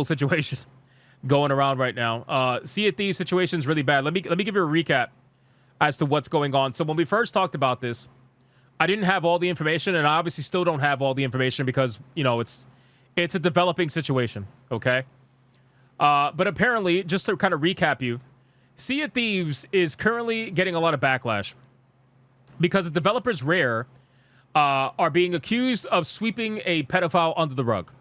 situation going around right now. Sea of Thieves situation is really bad. Let me give you a recap as to what's going on. So when we first talked about this, I didn't have all the information, and I obviously still don't have all the information because, you know, it's a developing situation, okay? But apparently, just to kind of recap you, Sea of Thieves is currently getting a lot of backlash because the developers Rare are being accused of sweeping a pedophile under the rug.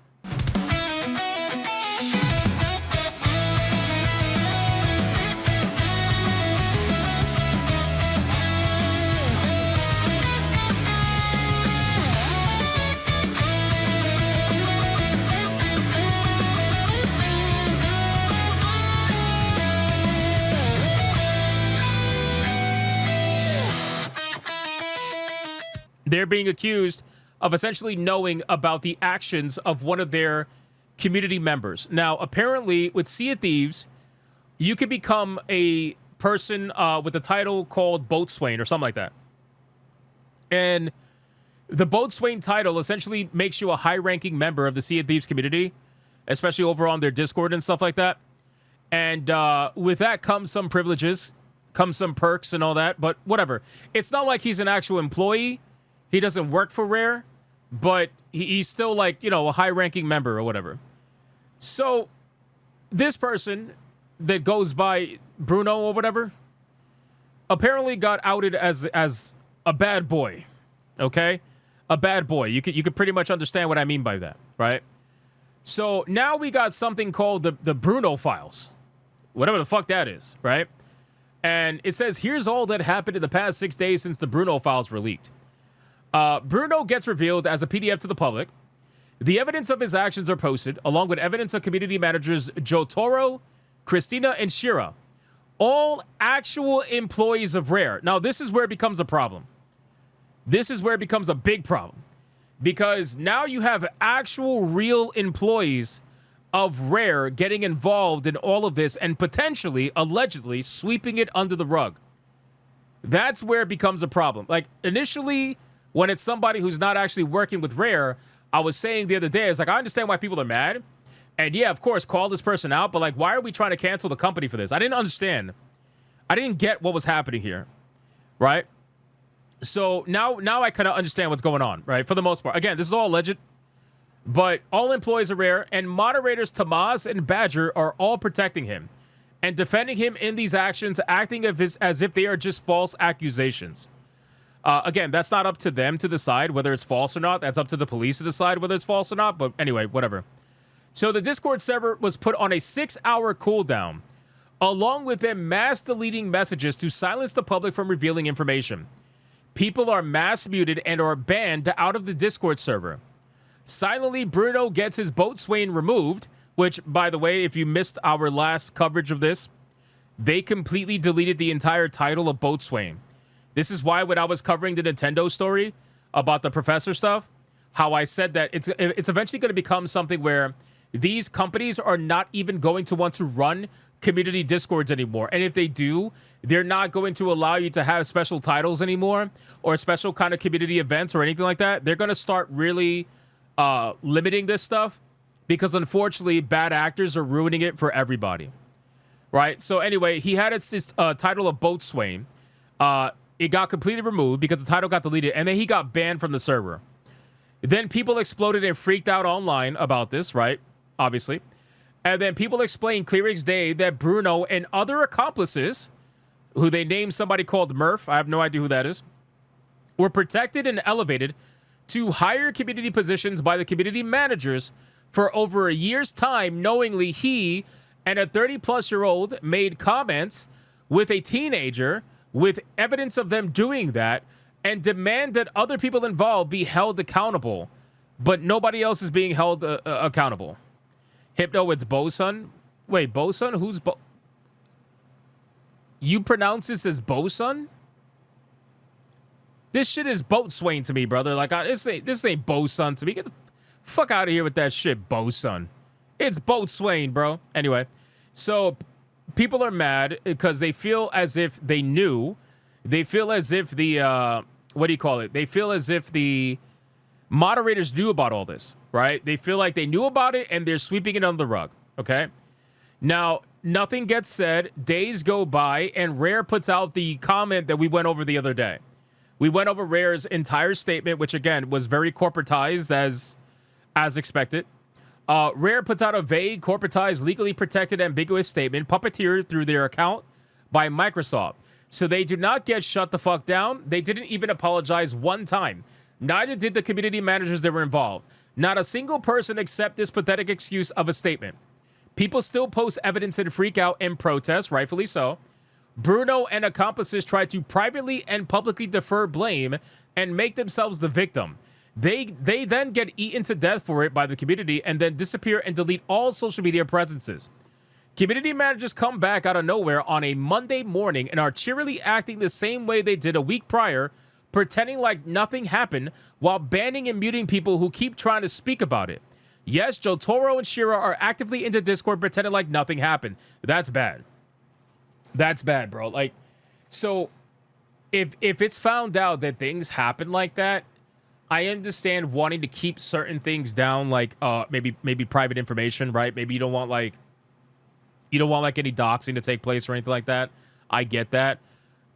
They're being accused of essentially knowing about the actions of one of their community members. Now, apparently, with Sea of Thieves, you can become a person with a title called Boatswain or something like that. And the Boatswain title essentially makes you a high-ranking member of the Sea of Thieves community, especially over on their Discord and stuff like that. And with that comes some privileges, comes some perks and all that, but whatever. It's not like he's an actual employee. He doesn't work for Rare, but he's still like, you know, a high-ranking member or whatever. So this person that goes by Bruno or whatever apparently got outed as a bad boy, okay? A bad boy. You could pretty much understand what I mean by that, right? So now we got something called the Bruno files, whatever the fuck that is, right? And it says, here's all that happened in the past 6 days since the Bruno files were leaked. Bruno gets revealed as a PDF to the public. The evidence of his actions are posted, along with evidence of community managers Jotaro, Christina, and Shira, all actual employees of Rare. Now, this is where it becomes a problem. This is where it becomes a big problem, because now you have actual real employees of Rare getting involved in all of this and potentially, allegedly, sweeping it under the rug. That's where it becomes a problem. Like, initially, when it's somebody who's not actually working with Rare, I was saying the other day, it's like, I understand why people are mad. And yeah, of course, call this person out. But like, why are we trying to cancel the company for this? I didn't understand. I didn't get what was happening here. Right? So now I kind of understand what's going on, right? For the most part. Again, this is all alleged. But all employees are Rare. And moderators Tamaz and Badger are all protecting him and defending him in these actions, acting as if they are just false accusations. Again, that's not up to them to decide whether it's false or not. That's up to the police to decide whether it's false or not. But anyway, whatever. So the Discord server was put on a 6-hour cooldown, along with them mass deleting messages to silence the public from revealing information. People are mass muted and are banned out of the Discord server. Silently, Bruno gets his Boatswain removed, which, by the way, if you missed our last coverage of this, they completely deleted the entire title of Boatswain. This is why when I was covering the Nintendo story about the professor stuff, how I said that it's eventually going to become something where these companies are not even going to want to run community Discords anymore. And if they do, they're not going to allow you to have special titles anymore or special kind of community events or anything like that. They're going to start really limiting this stuff because, unfortunately, bad actors are ruining it for everybody. Right? So anyway, he had his title of Boatswain. It got completely removed because the title got deleted, and then he got banned from the server. Then people exploded and freaked out online about this, right? Obviously. And then people explained clear as day that Bruno and other accomplices, who they named somebody called Murph, I have no idea who that is, were protected and elevated to higher community positions by the community managers for over a year's time. Knowingly, he and a 30-plus-year-old made comments with a teenager with evidence of them doing that and demand that other people involved be held accountable, but nobody else is being held accountable. Hypno, it's Bosun. Wait, Bosun? Who's Bo? You pronounce this as Bosun? This shit is Boatswain to me, brother. Like, this ain't Bosun to me. Get the fuck out of here with that shit, Bosun. It's Boatswain, bro. Anyway, so people are mad because they feel as if they knew. They feel as if the, what do you call it? They feel as if the moderators knew about all this, right? They feel like they knew about it and they're sweeping it under the rug. Okay. Now, nothing gets said. Days go by, and Rare puts out the comment that we went over the other day. We went over Rare's entire statement, which again was very corporatized as expected. Rare puts out a vague, corporatized, legally protected, ambiguous statement puppeteered through their account by Microsoft. So they do not get shut the fuck down. They didn't even apologize one time. Neither did the community managers that were involved. Not a single person accept this pathetic excuse of a statement. People still post evidence and freak out and protest, rightfully so. Bruno and accomplices try to privately and publicly defer blame and make themselves the victim. They then get eaten to death for it by the community and then disappear and delete all social media presences. Community managers come back out of nowhere on a Monday morning and are cheerily acting the same way they did a week prior, pretending like nothing happened while banning and muting people who keep trying to speak about it. Yes, Jotaro and Shira are actively into Discord pretending like nothing happened. That's bad. That's bad, bro. Like, so if it's found out that things happen like that, I understand wanting to keep certain things down, like maybe private information, right? Maybe you don't want like any doxing to take place or anything like that. I get that.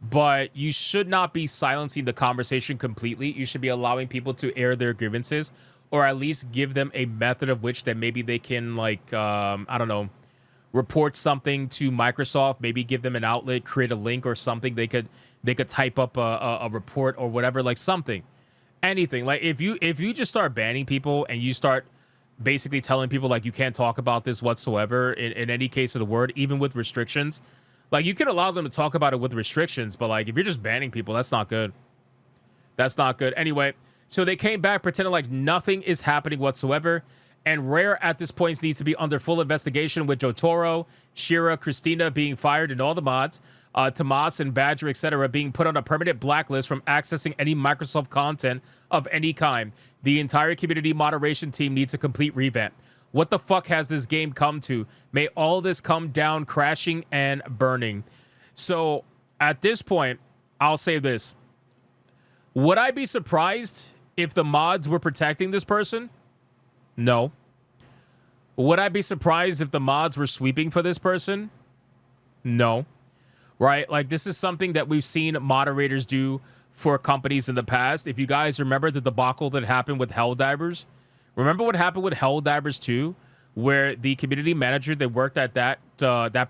But you should not be silencing the conversation completely. You should be allowing people to air their grievances, or at least give them a method of which that maybe they can, like, I don't know, report something to Microsoft, maybe give them an outlet, create a link or something. They could type up a report or whatever, like something, anything. Like if you just start banning people and you start basically telling people like you can't talk about this whatsoever in any case of the word, even with restrictions, like you can allow them to talk about it with restrictions, but like if you're just banning people, that's not good. That's not good. Anyway, so they came back pretending like nothing is happening whatsoever. And Rare at this point needs to be under full investigation, with Jotaro, Shira, Christina being fired, and all the mods, Tomas and Badger, etc., being put on a permanent blacklist from accessing any Microsoft content of any kind. The entire community moderation team needs a complete revamp. What the fuck has this game come to? May all this come down crashing and burning. So at this point, I'll say this. Would I be surprised if the mods were protecting this person? No. Would I be surprised if the mods were sweeping for this person? No. Right? Like, this is something that we've seen moderators do for companies in the past. If you guys remember the debacle that happened with Helldivers, remember what happened with Helldivers 2, where the community manager that worked at that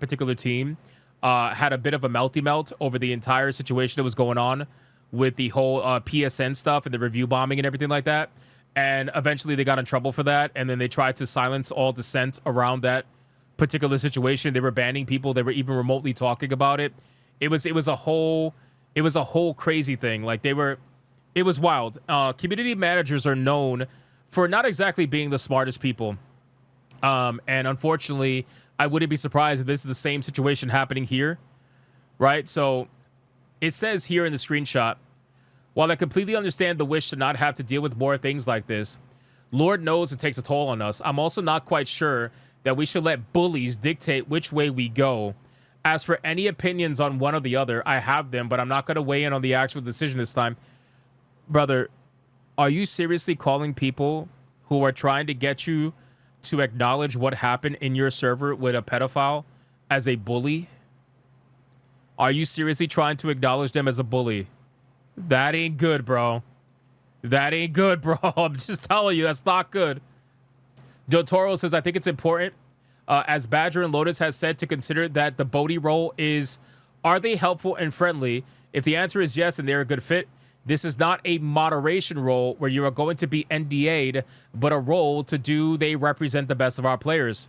particular team had a bit of a melty melt over the entire situation that was going on with the whole PSN stuff and the review bombing and everything like that. And eventually they got in trouble for that. And then they tried to silence all dissent around that particular situation. They were banning people. They were even remotely talking about it. It was a whole crazy thing. Like it was wild. Community managers are known for not exactly being the smartest people. And unfortunately, I wouldn't be surprised if this is the same situation happening here. Right? So it says here in the screenshot, while I completely understand the wish to not have to deal with more things like this, Lord knows it takes a toll on us. I'm also not quite sure that we should let bullies dictate which way we go. As for any opinions on one or the other, I have them, but I'm not going to weigh in on the actual decision this time. Brother, are you seriously calling people who are trying to get you to acknowledge what happened in your server with a pedophile as a bully? Are you seriously trying to acknowledge them as a bully? That ain't good, bro. That ain't good, bro. I'm just telling you, that's not good. Jotaro says, I think it's important, as Badger and Lotus has said, to consider that the Bodhi role is, are they helpful and friendly? If the answer is yes and they're a good fit, this is not a moderation role where you are going to be NDA'd, but a role to do they represent the best of our players.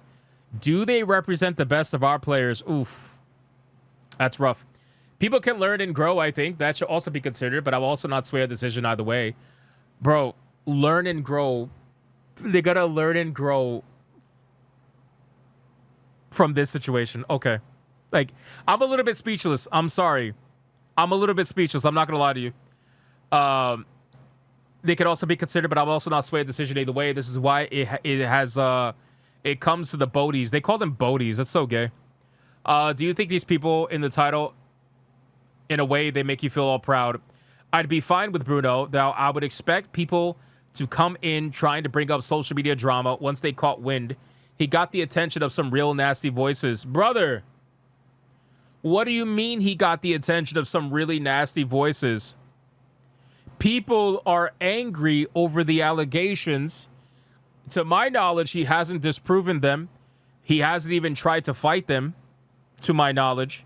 Do they represent the best of our players? Oof. That's rough. People can learn and grow, I think. That should also be considered, but I will also not sway a decision either way. Bro, learn and grow. They gotta learn and grow from this situation. Okay. Like, I'm a little bit speechless. I'm sorry. I'm a little bit speechless. I'm not gonna lie to you. They could also be considered, but I'll also not sway a decision either way. This is why it comes to the Bodhies. They call them Bodhies. That's so gay. Do you think these people in the title, in a way, they make you feel all proud? I'd be fine with Bruno. Now, I would expect people to come in trying to bring up social media drama once they caught wind He got the attention of some real nasty voices. Brother, what do you mean he got the attention of some really nasty voices? People are angry over the allegations. To my knowledge, he hasn't disproven them. He hasn't even tried to fight them, to my knowledge.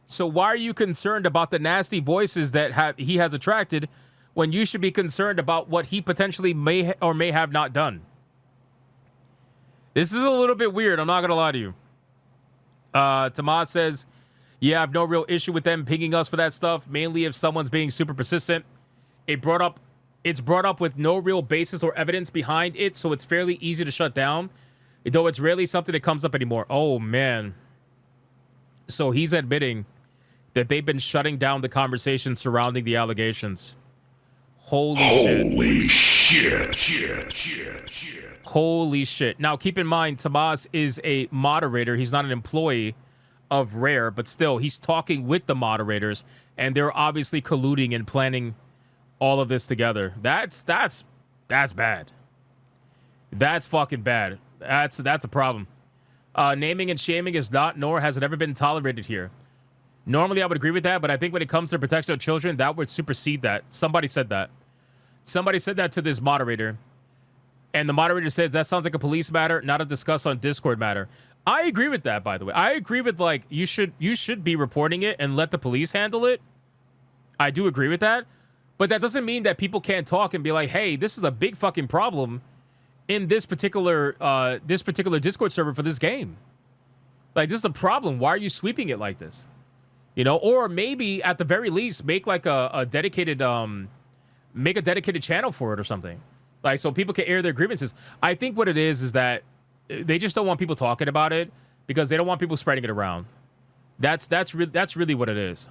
So why are you concerned about the nasty voices that he has attracted when you should be concerned about what he potentially may or may have not done? This is a little bit weird. I'm not going to lie to you. Tomas says, yeah, I have no real issue with them pinging us for that stuff, mainly if someone's being super persistent. It's brought up with no real basis or evidence behind it, so it's fairly easy to shut down, though it's rarely something that comes up anymore. Oh, man. So he's admitting that they've been shutting down the conversation surrounding the allegations. Holy shit. Holy shit. Now, keep in mind, Tomas is a moderator. He's not an employee of Rare, but still, he's talking with the moderators, and they're obviously colluding and planning all of this together. That's bad. That's fucking bad. That's a problem. Naming and shaming is not, nor has it ever been tolerated here. Normally, I would agree with that, but I think when it comes to protection of children, that would supersede that. Somebody said that. Somebody said that to this moderator. And the moderator says, that sounds like a police matter, not a discuss on Discord matter. I agree with that, by the way. I agree with, like, you should be reporting it and let the police handle it. I do agree with that. But that doesn't mean that people can't talk and be like, hey, this is a big fucking problem in this particular Discord server for this game. Like, this is a problem. Why are you sweeping it like this? You know, or maybe at the very least make like a dedicated channel for it or something. Like, so people can air their grievances. I think what it is that they just don't want people talking about it because they don't want people spreading it around. That's really what it is.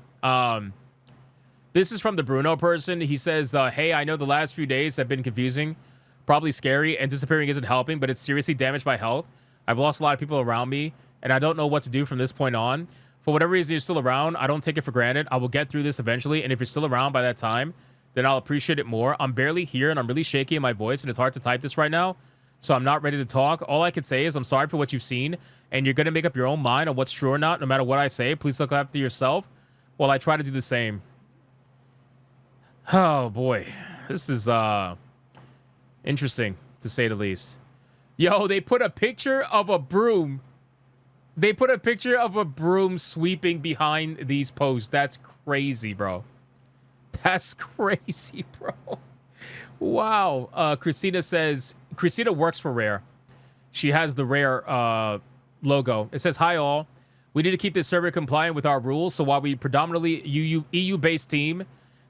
This is from the Bruno person. He says, hey, I know the last few days have been confusing, probably scary, and disappearing isn't helping, but it's seriously damaged my health. I've lost a lot of people around me, and I don't know what to do from this point on. For whatever reason you're still around, I don't take it for granted. I will get through this eventually, and if you're still around by that time, then I'll appreciate it more. I'm barely here, and I'm really shaky in my voice, and it's hard to type this right now, so I'm not ready to talk. All I can say is I'm sorry for what you've seen, and you're going to make up your own mind on what's true or not, no matter what I say. Please look after yourself while I try to do the same. Oh, boy. This is interesting, to say the least. Yo, they put a picture of a broom. They put a picture of a broom sweeping behind these posts. That's crazy, bro. That's crazy, bro. Wow. Christina says, Christina works for Rare. She has the Rare logo. It says, hi, all. We need to keep this server compliant with our rules. So while we predominantly EU-based team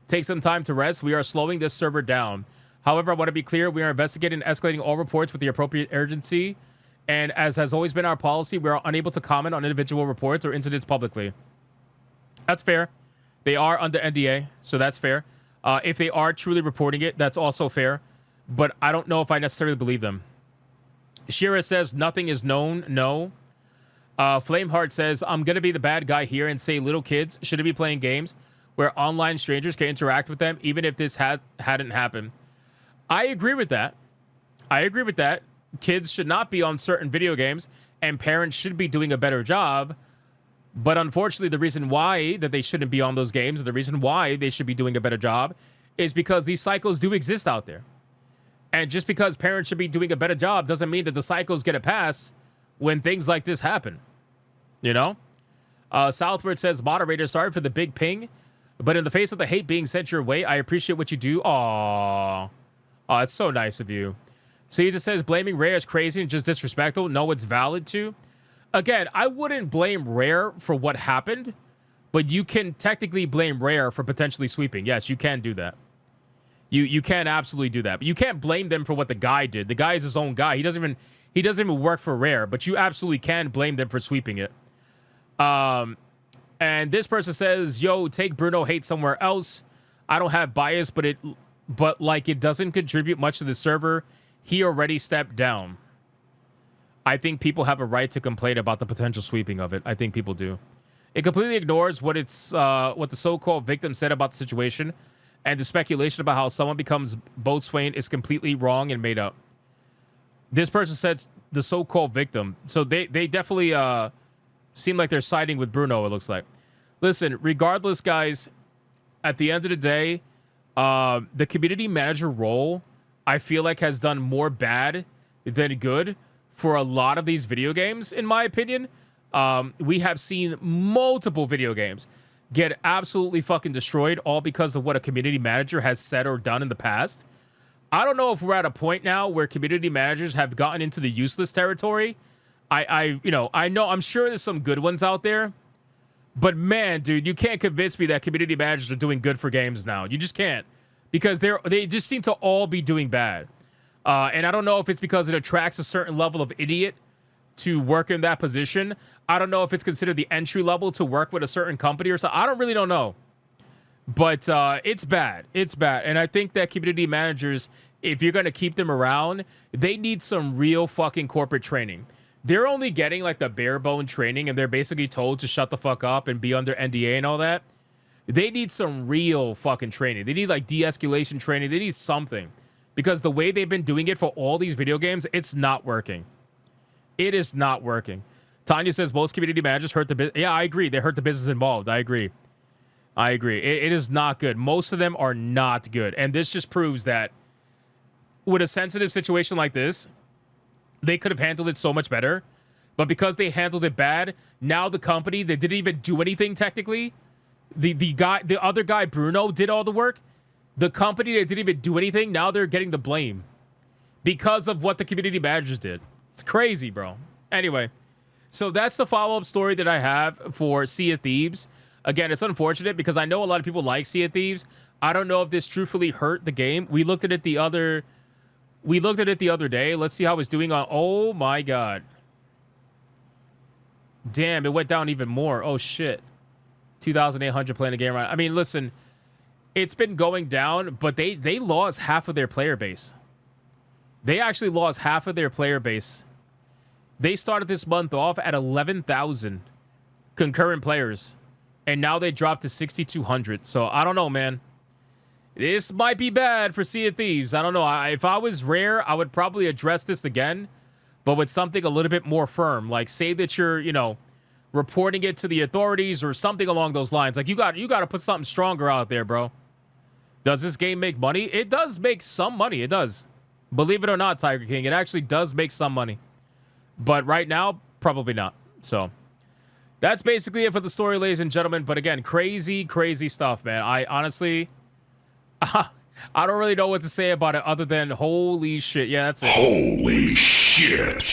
take some time to rest, we are slowing this server down. However, I want to be clear, we are investigating and escalating all reports with the appropriate urgency. And as has always been our policy, we are unable to comment on individual reports or incidents publicly. That's fair. They are under NDA, so that's fair. If they are truly reporting it, that's also fair. But I don't know if I necessarily believe them. Shira says, nothing is known. No. Flameheart says, I'm going to be the bad guy here and say little kids shouldn't be playing games where online strangers can interact with them, even if this hadn't happened. I agree with that. Kids should not be on certain video games, and parents should be doing a better job. But unfortunately, the reason why that they shouldn't be on those games, the reason why they should be doing a better job, is because these cycles do exist out there. And just because parents should be doing a better job doesn't mean that the cycles get a pass when things like this happen. You know? Southward says, moderator, sorry for the big ping, but in the face of the hate being sent your way, I appreciate what you do. Aww. Oh, it's so nice of you. Caesar says, blaming Rare is crazy and just disrespectful. No, it's valid too. Again, I wouldn't blame Rare for what happened, but you can technically blame Rare for potentially sweeping. Yes, you can do that. You can absolutely do that. But you can't blame them for what the guy did. The guy is his own guy. He doesn't even work for Rare, but you absolutely can blame them for sweeping it. And this person says, yo, take Bruno hate somewhere else. I don't have bias, but it doesn't contribute much to the server. He already stepped down. I think people have a right to complain about the potential sweeping of it. I think people do. It completely ignores what the so-called victim said about the situation, and the speculation about how someone becomes boatswain is completely wrong and made up. This person said the so-called victim. So they definitely seem like they're siding with Bruno, it looks like. Listen, regardless, guys, at the end of the day, the community manager role, I feel like, has done more bad than good for a lot of these video games, in my opinion. We have seen multiple video games get absolutely fucking destroyed, all because of what a community manager has said or done in the past. I don't know if we're at a point now where community managers have gotten into the useless territory. I'm sure there's some good ones out there, but man, dude, you can't convince me that community managers are doing good for games now. You just can't, because they just seem to all be doing bad. And I don't know if it's because it attracts a certain level of idiot to work in that position. I don't know if it's considered the entry level to work with a certain company or something. I don't know. But it's bad. It's bad. And I think that community managers, if you're going to keep them around, they need some real fucking corporate training. They're only getting like the bare bone training, and they're basically told to shut the fuck up and be under NDA and all that. They need some real fucking training. They need like de-escalation training. They need something, because the way they've been doing it for all these video games, it's not working. It is not working. Tanya says most community managers hurt the business. Yeah, I agree. They hurt the business involved. I agree. It is not good. Most of them are not good. And this just proves that with a sensitive situation like this, they could have handled it so much better. But because they handled it bad, now the company, they didn't even do anything technically. The other guy, Bruno, did all the work. The company, they didn't even do anything. Now they're getting the blame because of what the community managers did. It's crazy, bro. Anyway, so that's the follow-up story that I have for Sea of Thieves. Again, it's unfortunate because I know a lot of people like Sea of Thieves. I don't know if this truthfully hurt the game. We looked at it the other day. Let's see how it's doing on. Oh my god. Damn, it went down even more. Oh shit. 2,800 playing the game right. I mean, listen, it's been going down, but they lost half of their player base. They actually lost half of their player base. They started this month off at 11,000 concurrent players, and now they dropped to 6,200. So I don't know, man. This might be bad for Sea of Thieves. I don't know. If I was Rare, I would probably address this again, but with something a little bit more firm. Like, say that you're, reporting it to the authorities or something along those lines. Like, you got to put something stronger out there, bro. Does this game make money? It does make some money. It does. Believe it or not, Tiger King, it actually does make some money. But right now, probably not. So that's basically it for the story, ladies and gentlemen. But again, crazy, crazy stuff, man. I honestly, I don't really know what to say about it other than holy shit. Yeah, that's it. Holy shit.